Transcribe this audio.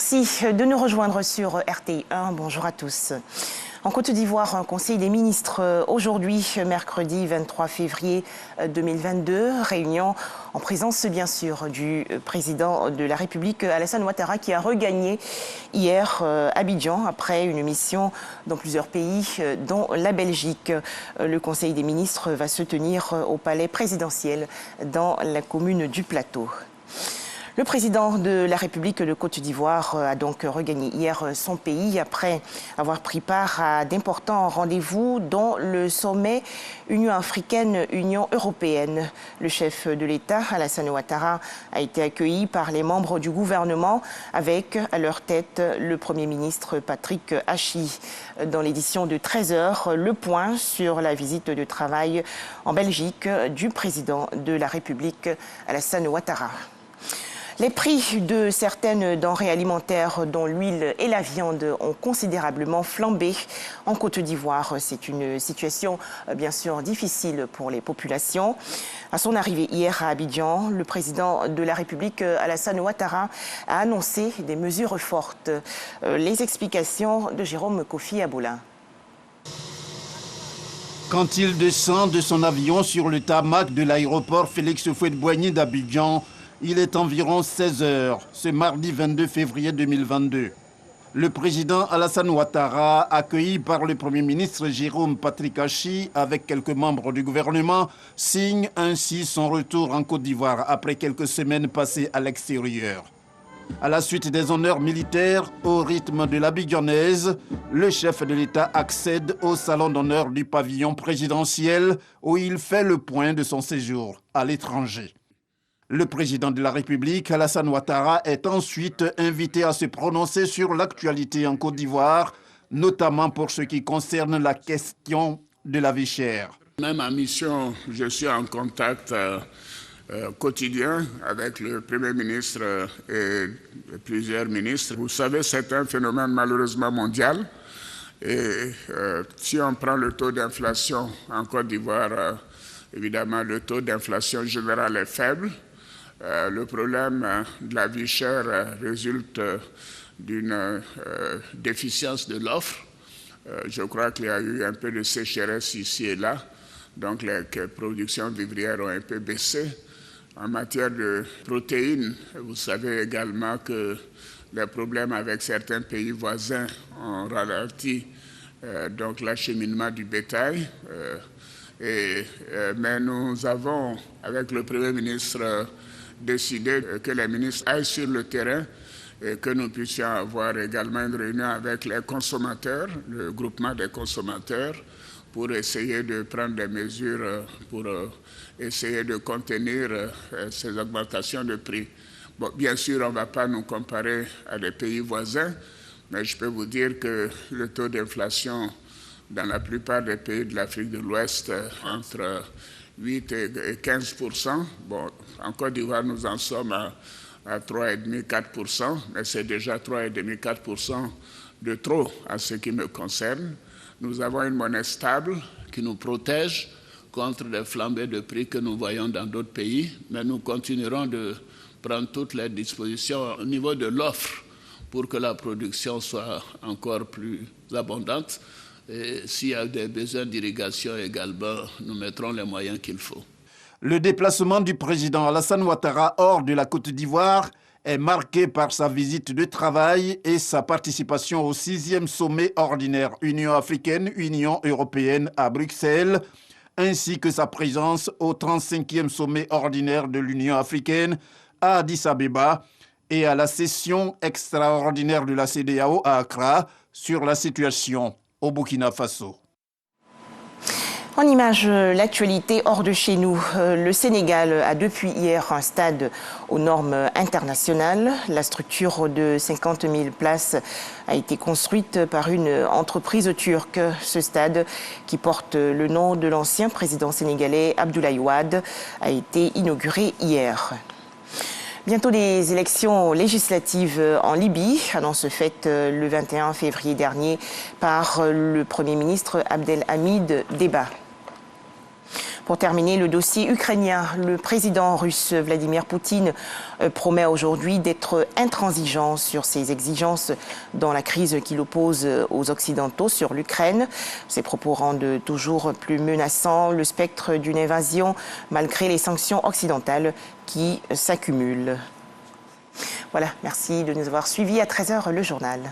Merci de nous rejoindre sur RTI 1. Bonjour à tous. En Côte d'Ivoire, un conseil des ministres aujourd'hui, mercredi 23 février 2022. Réunion en présence, bien sûr, du président de la République, Alassane Ouattara, qui a regagné hier Abidjan après une mission dans plusieurs pays, dont la Belgique. Le conseil des ministres va se tenir au palais présidentiel dans la commune du Plateau. Le président de la République de Côte d'Ivoire a donc regagné hier son pays après avoir pris part à d'importants rendez-vous dont le sommet Union africaine-Union européenne. Le chef de l'État, Alassane Ouattara, a été accueilli par les membres du gouvernement avec à leur tête le Premier ministre Patrick Hachi. Dans l'édition de 13h, le point sur la visite de travail en Belgique du président de la République, Alassane Ouattara. Les prix de certaines denrées alimentaires, dont l'huile et la viande, ont considérablement flambé en Côte d'Ivoire. C'est une situation bien sûr difficile pour les populations. À son arrivée hier à Abidjan, le président de la République, Alassane Ouattara, a annoncé des mesures fortes. Les explications de Jérôme Kofi Aboula. Quand il descend de son avion sur le tarmac de l'aéroport Félix Houphouët-Boigny d'Abidjan, il est environ 16 heures, ce mardi 22 février 2022. Le président Alassane Ouattara, accueilli par le Premier ministre Jérôme Patrick Hachi avec quelques membres du gouvernement, signe ainsi son retour en Côte d'Ivoire après quelques semaines passées à l'extérieur. À la suite des honneurs militaires au rythme de l'abidjanaise, le chef de l'État accède au salon d'honneur du pavillon présidentiel où il fait le point de son séjour à l'étranger. Le président de la République, Alassane Ouattara, est ensuite invité à se prononcer sur l'actualité en Côte d'Ivoire, notamment pour ce qui concerne la question de la vie chère. Même en mission, je suis en contact quotidien avec le Premier ministre et plusieurs ministres. Vous savez, c'est un phénomène malheureusement mondial. Et si on prend le taux d'inflation en Côte d'Ivoire, évidemment, le taux d'inflation général est faible. Le problème de la vie chère résulte d'une déficience de l'offre. Je crois qu'il y a eu un peu de sécheresse ici et là, donc les productions vivrières ont un peu baissé. En matière de protéines, vous savez également que les problèmes avec certains pays voisins ont ralenti donc l'acheminement du bétail. Mais nous avons, avec le Premier ministre, décidé que les ministres aillent sur le terrain et que nous puissions avoir également une réunion avec les consommateurs, le groupement des consommateurs, pour essayer de prendre des mesures pour essayer de contenir ces augmentations de prix. Bon, bien sûr, on ne va pas nous comparer à des pays voisins, mais je peux vous dire que le taux d'inflation dans la plupart des pays de l'Afrique de l'Ouest, entre 8 et 15%. Bon, en Côte d'Ivoire, nous en sommes à 3,5-4%, mais c'est déjà 3,5-4% de trop en ce qui me concerne. Nous avons une monnaie stable qui nous protège contre les flambées de prix que nous voyons dans d'autres pays, mais nous continuerons de prendre toutes les dispositions au niveau de l'offre pour que la production soit encore plus abondante. Et s'il y a des besoins d'irrigation également, nous mettrons les moyens qu'il faut. Le déplacement du président Alassane Ouattara hors de la Côte d'Ivoire est marqué par sa visite de travail et sa participation au 6e sommet ordinaire Union africaine-Union européenne à Bruxelles, ainsi que sa présence au 35e sommet ordinaire de l'Union africaine à Addis Abeba et à la session extraordinaire de la CEDEAO à Accra sur la situation au Burkina Faso. En image, l'actualité hors de chez nous. Le Sénégal a depuis hier un stade aux normes internationales. La structure de 50 000 places a été construite par une entreprise turque. Ce stade, qui porte le nom de l'ancien président sénégalais Abdoulaye Wade, a été inauguré hier. Bientôt des élections législatives en Libye, annonce faite le 21 février dernier par le Premier ministre Abdelhamid Deba. Pour terminer, le dossier ukrainien, le président russe Vladimir Poutine promet aujourd'hui d'être intransigeant sur ses exigences dans la crise qui l'oppose aux Occidentaux sur l'Ukraine. Ces propos rendent toujours plus menaçant le spectre d'une invasion malgré les sanctions occidentales qui s'accumulent. Voilà, merci de nous avoir suivis. À 13h, le journal.